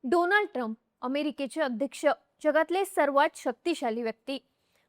Donald Trump अमेरिकेचे अध्यक्ष, जगातले सर्वात शक्तिशाली व्यक्ती.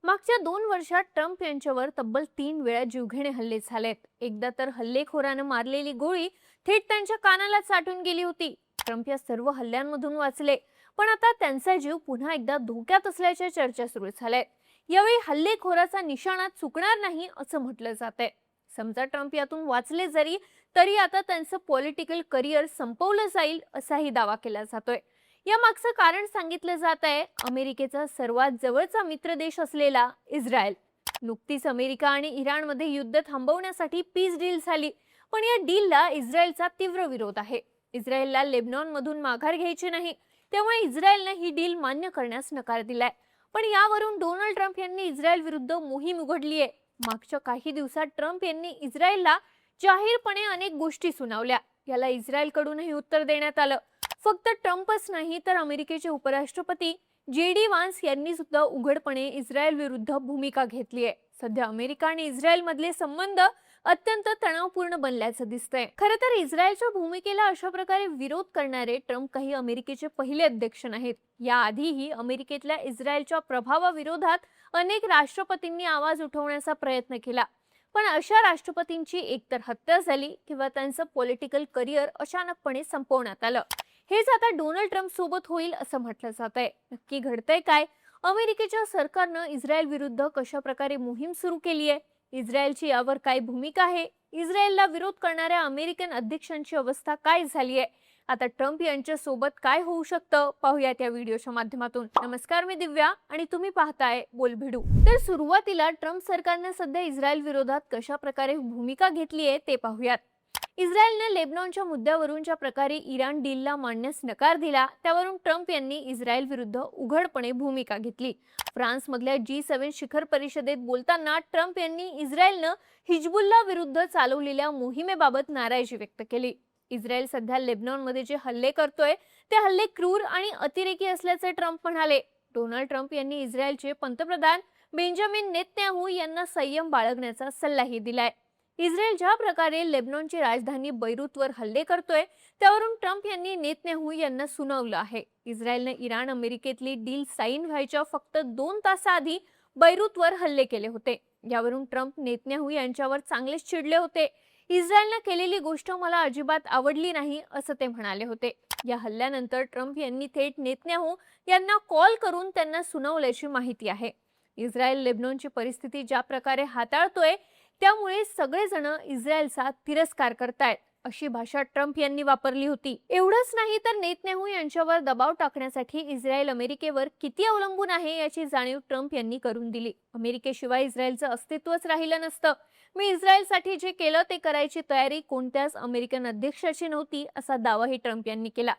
मागच्या 2 वर्षात ट्रम्प यांच्यावर तब्बल 3 वेळा जीवघेणे हल्ले झालेत. एकदा तर हल्लेखोरानं मारलेली गोळी थेट त्यांच्या कानाला चाटून गेली होती. ट्रम्प या सर्व हल्ल्यांमधून वाचले, पण आता त्यांचा जीव पुन्हा एकदा धोक्यात असल्याच्या चर्चा सुरू झाल्यात. यावेळी हल्लेखोराचा निशाणा चुकणार नाही असं म्हटलं जातंय. समजा ट्रम्प यातून वाचले जरी तरी आता त्यांचं पॉलिटिकल करिअर संपवलं जाईल असाही दावा केला जातोय. या मागचं कारण सांगितलं जात आहे अमेरिकेचा सर्वात जवळचा मित्र देश असलेला इस्रायल. नुकतीच अमेरिका आणि इराणमध्ये युद्ध थांबवण्यासाठी पीस डील झाली, पण या डीलला इस्रायलचा तीव्र विरोध आहे. इस्रायलला लेबनॉनमधून माघार घ्यायची नाही, त्यामुळे इस्रायलने ही डील मान्य करण्यास नकार दिलाय. पण यावरून डोनाल्ड ट्रम्प यांनी इस्रायल विरुद्ध मोहीम उघडली आहे. मागच्या काही दिवसात ट्रम्प यांनी इस्रायलला जाहीरपणे अनेक गोष्टी सुनावल्या. याला इस्रायलकडूनही उत्तर देण्यात आलं. फक्त ट्रम्पच नाही तर अमेरिकेचे उपराष्ट्रपती JD व्हान्स यांनी सुद्धा उघडपणे इस्रायल विरुद्ध भूमिका घेतली आहे. सध्या अमेरिका आणि इस्रायल मधले संबंध अत्यंत तणावपूर्ण बनल्याचं दिसतंय. खरं तर इस्रायलच्या भूमिकेला अशा प्रकारे विरोध करणारे ट्रम्प काही अमेरिकेचे पहिले अध्यक्ष नाहीत. याआधीही अमेरिकेतल्या इस्रायलच्या प्रभावाविरोधात अनेक राष्ट्रपतींनी आवाज उठवण्याचा प्रयत्न केला, पण अशा राष्ट्रपतींची एकतर हत्या झाली किंवा त्यांचं पॉलिटिकल करिअर अचानकपणे संपवण्यात आलं. हेच आता डोनाल्ड ट्रम्प सोबत होईल असं म्हटलं जात आहे. नक्की घडतंय काय? अमेरिकेच्या सरकारनं इस्रायल विरुद्ध कशा प्रकारे मोहीम सुरू केली आहे? इस्रायलची यावर काय भूमिका आहे? इस्रायलला विरोध करणाऱ्या अमेरिकन अध्यक्षांची अवस्था काय झाली आहे? आता ट्रम्प यांच्या सोबत काय होऊ शकतं पाहूयात या व्हिडिओच्या माध्यमातून. नमस्कार, मी दिव्या आणि तुम्ही पाहताय बोलभिडू. तर सुरुवातीला ट्रम्प सरकारने सध्या इस्रायल विरोधात कशा प्रकारे भूमिका घेतली आहे ते पाहूयात. इस्रायलने लेबनॉनच्या मुद्द्यावरून ज्या प्रकारे इराण डीलला मानण्यास नकार दिला, त्यावरून ट्रम्प यांनी इस्रायल विरुद्ध उघडपणे भूमिका घेतली. फ्रान्समधल्या G7 शिखर परिषदेत बोलताना ट्रम्प यांनी इस्रायलनं हिजबुल्ला विरुद्ध चालवलेल्या मोहिमेबाबत नाराजी व्यक्त केली. इस्रायल सध्या लेबनॉनमध्ये जे हल्ले करतोय ते हल्ले क्रूर आणि अतिरेकी असल्याचे ट्रम्प म्हणाले. डोनाल्ड ट्रम्प यांनी इस्रायलचे पंतप्रधान बेंजामिन नेतन्याहू यांना संयम बाळगण्याचा सल्लाही दिलाय. इस्रायल ज्या प्रकारे लेबनॉनची राजधानी बैरूतवर हल्ले करतोय, त्यावरून ट्रम्प यांनी नेतन्याहू यांना सुनावलं आहे. इस्रायलने इराण अमेरिकेतली डील साईन व्हायच्या फक्त 2 तासाआधी बैरूतवर हल्ले केले होते. यावरून ट्रम्प नेतन्याहू यांच्यावर चांगलेच चिडले होते. इस्रायलने केलेली गोष्ट मला अजिबात आवडली नाही असं ते म्हणाले होते. या हल्ल्यानंतर ट्रम्प यांनी थेट नेतन्याहू यांना कॉल करून त्यांना सुनावल्याची माहिती आहे. इस्रायल लेबनॉनची परिस्थिती ज्या प्रकारे हाताळतोय त्यामुळे सगळेजण इस्रायलचा तिरस्कार करतायत अशी भाषा ट्रम्प यांनी वापरली होती. एवढंच नाही तर नेतन्याहू यांच्यावर दबाव टाकण्यासाठी इस्रायल अमेरिकेवर किती अवलंबून आहे याची जाणीव ट्रम्प यांनी करून दिली. अमेरिकेशिवाय इस्रायलचं अस्तित्वच राहिलं नसतं. मी इस्रायलसाठी जे केलं ते करायची तयारी कोणत्याच अमेरिकन अध्यक्षाची नव्हती असा दावाही ट्रम्प यांनी केला.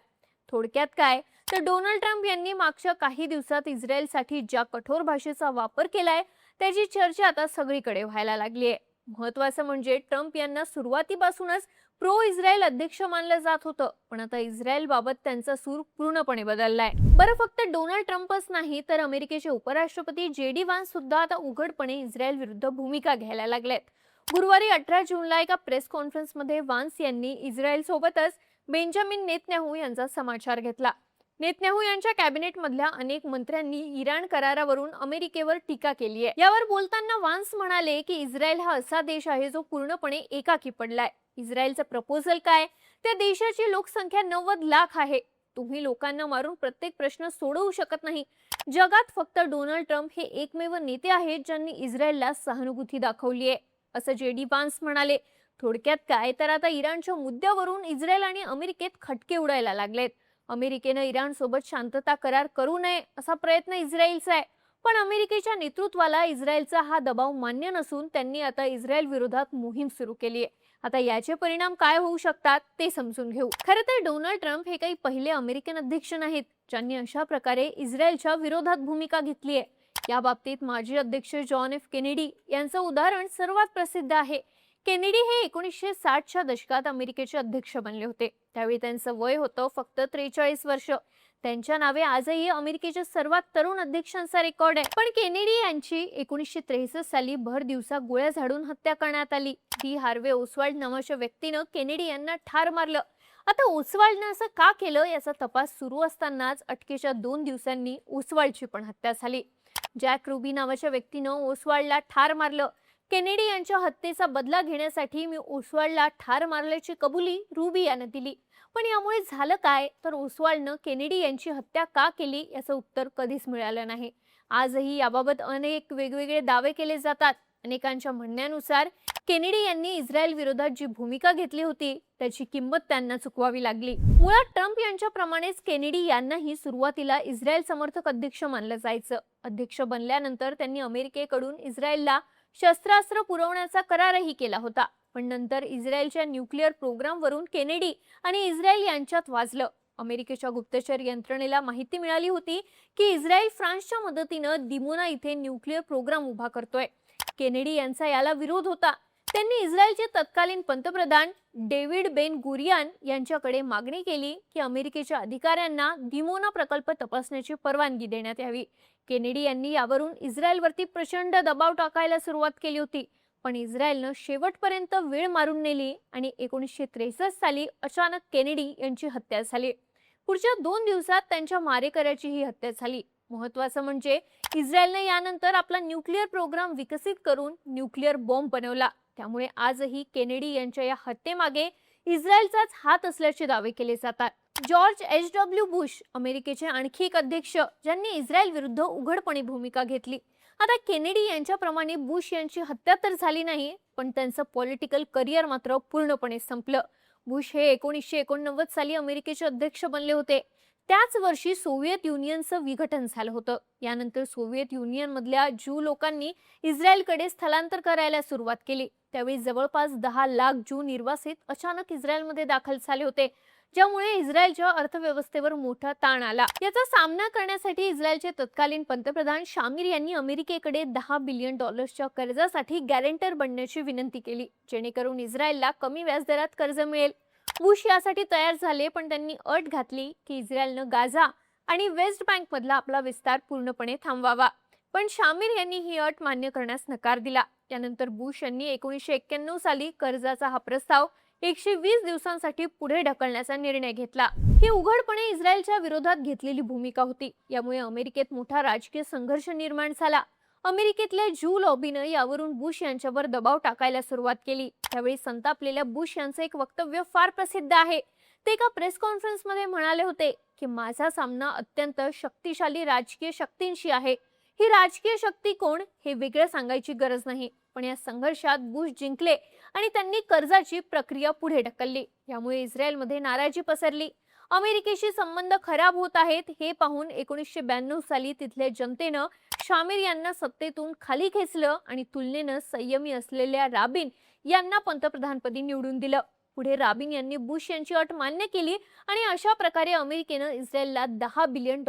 थोडक्यात काय तर डोनाल्ड ट्रम्प यांनी मागच्या काही दिवसात इस्रायलसाठी ज्या कठोर भाषेचा वापर केलाय त्याची चर्चा आता सगळीकडे व्हायला लागली आहे. महत्त्वाचं म्हणजे ट्रम्प यांना सुरुवातीपासूनच प्रो इस्रायल अध्यक्ष मानलं जात होतं, पण आता इस्रायल बाबत त्यांचा सूर पूर्णपणे बदललाय. बरं, फक्त डोनाल्ड ट्रम्पच नाही तर अमेरिकेचे उपराष्ट्रपती JD व्हान्स सुद्धा आता उघडपणे इस्रायल विरुद्ध भूमिका घ्यायला लागलेत. गुरुवारी 18 जूनला एका प्रेस कॉन्फरन्समध्ये व्हान्स यांनी इस्रायल सोबतच बेंजामिन नेतन्याहू यांचा समाचार घेतला. नेतन्याहू यांच्या कॅबिनेटमधल्या अनेक मंत्र्यांनी इराण करारावरून अमेरिकेवर टीका केली आहे. यावर बोलताना व्हान्स म्हणाले की इस्रायल हा असा देश आहे जो पूर्णपणे एकाकी पडलाय. इस्रायलचं प्रपोजल काय? त्या देशाची लोकसंख्या 90 लाख आहे. तुम्ही लोकांना मारून प्रत्येक प्रश्न सोडवू शकत नाही. जगात फक्त डोनाल्ड ट्रम्प हे एकमेव नेते आहेत ज्यांनी इस्रायलला सहानुभूती दाखवली आहे असं JD व्हान्स म्हणाले. थोडक्यात काय तर आता इराणच्या मुद्द्यावरून इस्रायल आणि अमेरिकेत खटके उडायला लागलेत. अमेरिकेनं इराण सोबत शांतता करार करू नये असा प्रयत्न इस्रायलचा आहे, पण अमेरिकेच्या नेतृत्वाला इस्रायलचा हा दबाव मान्य नसून त्यांनी आता इस्रायल विरोधात मोहीम सुरू केली आहे. आता याचे परिणाम काय होऊ शकतात ते समजून घेऊ. खरं तर डोनाल्ड ट्रम्प हे काही पहिले अमेरिकन अध्यक्ष नाहीत ज्यांनी अशा प्रकारे इस्रायलच्या विरोधात भूमिका घेतली आहे. या बाबतीत माजी अध्यक्ष जॉन F केनेडी यांचं उदाहरण सर्वात प्रसिद्ध आहे. केनेडी हे 1960च्या दशकात अमेरिकेचे अध्यक्ष बनले होते. त्यावेळी त्यांचं वय होतं फक्त 43 वर्ष. त्यांच्या नावे आजही अमेरिकेच्या सर्वात तरुण अध्यक्षांचा रेकॉर्ड आहे. पण केनेडी यांची 1963 साली भर दिवसा गोळ्या झाडून हत्या करण्यात आली. डी हार्वे ओसवाल्ड नावाच्या व्यक्तीनं केनेडी यांना ठार मारलं आता ओसवालनं असं का केलं याचा तपास सुरू असतानाच अटकेच्या 2 दिवसांनी ओसवालची पण हत्या झाली. जॅक रुबी नावाच्या व्यक्तीनं ओसवालला ठार मारलं. केनेडी यांच्या हत्येचा बदला घेण्यासाठी मी ओसवालला ठार मारल्याची कबुली रुबी यानं दिली. पण यामुळे झालं काय, तर ओसवालनं केनेडी यांची हत्या का केली याचं उत्तर कधीच मिळालं नाही. आजही याबाबत अनेक वेगवेगळे दावे केले जातात. अनेकांच्या म्हणण्यानुसार केनेडी यांनी इस्रायल विरोधात जी भूमिका घेतली होती त्याची किंमत त्यांना चुकवावी लागली. मुळात ट्रम्प यांच्याप्रमाणेच केनेडी यांनाही सुरुवातीला इस्रायल समर्थक अध्यक्ष मानलं जायचं. अध्यक्ष बनल्यानंतर त्यांनी अमेरिकेकडून इस्रायलला शस्त्रास्त्र पुरवण्याचा करारही केला होता. पण नंतर इस्रायलच्या न्यूक्लिअर प्रोग्रामवरून केनेडी आणि इस्रायल यांच्यात वाजलं. अमेरिकेच्या गुप्तचर यंत्रणेला माहिती मिळाली होती की इस्रायल फ्रान्सच्या मदतीनं दिमोना इथे न्यूक्लिअर प्रोग्राम उभा करतोय. केनेडी यांचा याला विरोध होता. त्यांनी इस्रायलचे तत्कालीन पंतप्रधान डेव्हिड बेन गुरियन यांच्याकडे मागणी केली की अमेरिकेच्या अधिकाऱ्यांना दिमोना प्रकल्प तपासण्याची परवानगी देण्यात यावी. केनेडी यांनी यावरून इस्रायलवरती प्रचंड दबाव टाकायला सुरुवात केली होती. पण इस्रायलनं शेवटपर्यंत वेळ मारून नेली आणि 1963 साली अचानक केनेडी यांची हत्या झाली. पुढच्या 2 दिवसात त्यांच्या मारेकऱ्याची ही हत्या झाली. महत्त्वाचं म्हणजे इस्रायलने यानंतर आपला न्यूक्लिअर प्रोग्राम विकसित करून न्यूक्लिअर बॉम्ब बनवला. त्यामुळे आजही केनेडी यांच्या या हत्येमागे इस्रायलचाच हात असल्याचे दावे केले जातात. George H.W. बुश अमेरिकेचे आणखी एक अध्यक्ष ज्यांनी इस्रायल विरुद्ध उघडपणे भूमिका घेतली. आता केनेडी यांच्याप्रमाणे बुश यांची हत्या तर झाली नाही, पण त्यांचं पॉलिटिकल करिअर मात्र पूर्णपणे संपलं. बुश हे 1989 साली अमेरिकेचे अध्यक्ष बनले होते. त्याच वर्षी सोव्हिएत युनियनचं विघटन झालं होतं. यानंतर सोव्हिएत युनियनमधल्या ज्यू लोकांनी इस्रायलकडे स्थलांतर करायला सुरुवात केली. त्यावेळी जवळपास 10 लाख ज्यू निर्वासित अचानक इस्रायलमध्ये दाखल झाले होते, ज्यामुळे इस्रायलच्या अर्थव्यवस्थेवर मोठा ताण आला. याचा सामना करण्यासाठी इस्रायलचे तत्कालीन पंतप्रधान शामीर यांनी अमेरिकेकडे $10 बिलियन कर्जासाठी गॅरेंटर बनण्याची विनंती केली, जेणेकरून इस्रायलला कमी व्याजदरात कर्ज मिळेल. बुश यासाठी तयार झाले, पण त्यांनी अट घातली की इस्रायलनं गाझा आणि वेस्ट बँकमधला आपला विस्तार पूर्णपणे थांबवावा. पण शामीर यांनी ही अट मान्य करण्यास नकार दिला. त्यानंतर बुश यांनी 1991 साली कर्जाचा हा प्रस्ताव 120 दिवसांसाठी पुढे ढकलण्याचा निर्णय घेतला. ही उघडपणे इस्रायलच्या विरोधात घेतलेली भूमिका होती. यामुळे अमेरिकेत मोठा राजकीय संघर्ष निर्माण झाला. अमेरिकेतल्या ज्यू लॉबीनं यावरून बुश यांच्यावर दबाव टाकायला सुरुवात केली. त्यावेळी संतापलेल्या बुश यांचं एक वक्तव्य फार प्रसिद्ध आहे. ते एका प्रेस कॉन्फरन्समध्ये म्हणाले होते की माझा सामना अत्यंत शक्तिशाली राजकीय शक्तींशी आहे. ही राजकीय शक्ती कोण हे वेगळं सांगायची गरज नाही, पण या संघर्षात बुश जिंकले आणि त्यांनी कर्जाची प्रक्रिया पुढे ढकलली. यामुळे इस्रायलमध्ये नाराजी पसरली. अमेरिकेशी संबंध खराब होत आहेत हे पाहून 1992 साली तिथल्या जनतेनं शामीर यांना सत्तेतून खाली खेचलं आणि तुलनेनं संयमी असलेल्या राबिन यांना पंतप्रधानपदी निवडून दिलं. पुढे राबिन यांनी बुश यांची अट मान्य केली आणि अशा प्रकारे अमेरिकेनं इस्रायलला $10 बिलियन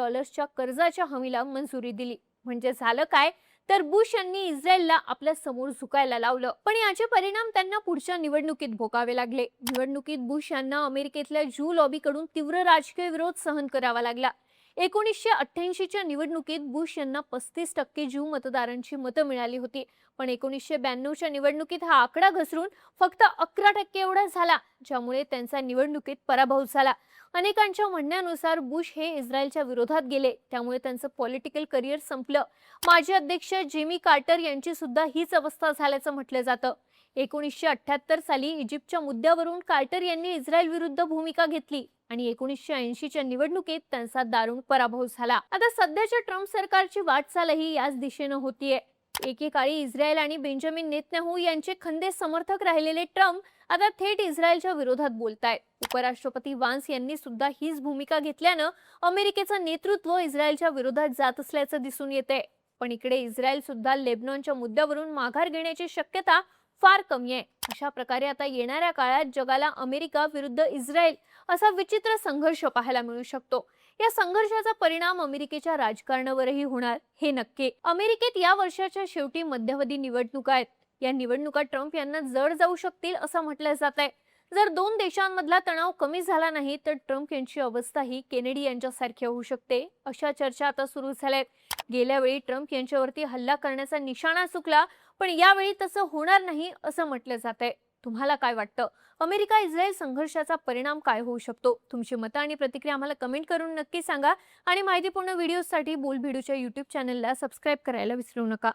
कर्जाच्या हमीला मंजुरी दिली. म्हणजे झालं काय, तर बुश यांनी इस्रायलला आपल्या समोर झुकायला लावलं. पण याचे परिणाम त्यांना पुढच्या निवडणुकीत भोगावे लागले. निवडणुकीत बुश यांना अमेरिकेतल्या ज्यू लॉबीकडून तीव्र राजकीय विरोध सहन करावा लागला. 1988च्या निवडणुकीत बुश यांना 35% ज्यू मतदारांची मतं मिळाली होती. पण 1992च्या निवडणुकीत हा आकडा घसरून फक्त 11% एवढा झाला, ज्यामुळे त्यांचा निवडणुकीत पराभव झाला. अनेकांच्या म्हणण्यानुसार बुश हे इस्रायलच्या विरोधात गेले, त्यामुळे त्यांचं पॉलिटिकल करिअर संपलं. माजी अध्यक्ष जिमी कार्टर यांची सुद्धा हीच अवस्था झाल्याचं म्हटलं जातं. 1978 साली इजिप्तच्या मुद्द्यावरून कार्टर यांनी इस्रायल विरुद्ध भूमिका घेतली आणि 1980च्या निवडणुकीत त्यांचा दारुण पराभव झाला. आता सध्याच्या ट्रम्प सरकारची वाटचालही याच दिशेनं होतीये. एकेकाळी इस्रायल आणि बेंजामिन नेतन्याहू यांचे खंदे समर्थक राहिलेले ट्रम्प आता थेट इस्रायलच्या विरोधात बोलतायत. उपराष्ट्रपती वान्स यांनी सुद्धा हीच भूमिका घेतल्यानं अमेरिकेचं नेतृत्व इस्रायलच्या विरोधात जात असल्याचं दिसून येतंय. पण इकडे इस्रायल सुद्धा लेबनॉनच्या मुद्द्यावरून माघार घेण्याची शक्यता फार कमी आहे. अशा प्रकारे आता येणाऱ्या काळात जगाला अमेरिका विरुद्ध इस्रायल असा विचित्र संघर्ष पाहायला मिळू शकतो. या संघर्षाचा परिणाम अमेरिकेच्या राजकारणावरही होणार हे नक्की. अमेरिकेत या वर्षाच्या शेवटी मध्यावधी निवडणुका आहेत. या निवडणुका ट्रम्प यांना जड जाऊ शकतील असं म्हटलं जात आहे. जर 2 देशांमधला तणाव कमी झाला नाही तर ट्रम्प यांची अवस्थाही केनेडी यांच्यासारखी होऊ शकते, अशा चर्चा आता सुरू झाल्या आहेत. गेल्या वेळी ट्रम्प यांच्यावरती हल्ला करण्याचा निशाणा चुकला, पण यावेळी तसं होणार नाही असं म्हटलं जात आहे. तुम्हाला काय वाटतं? अमेरिका इस्रायल संघर्षाचा परिणाम काय होऊ शकतो? तुमची मतं आणि प्रतिक्रिया आम्हाला कमेंट करून नक्की सांगा आणि माहितीपूर्ण व्हिडिओसाठी बोलबिडूच्या YouTube चॅनलला सबस्क्राईब करायला विसरू नका.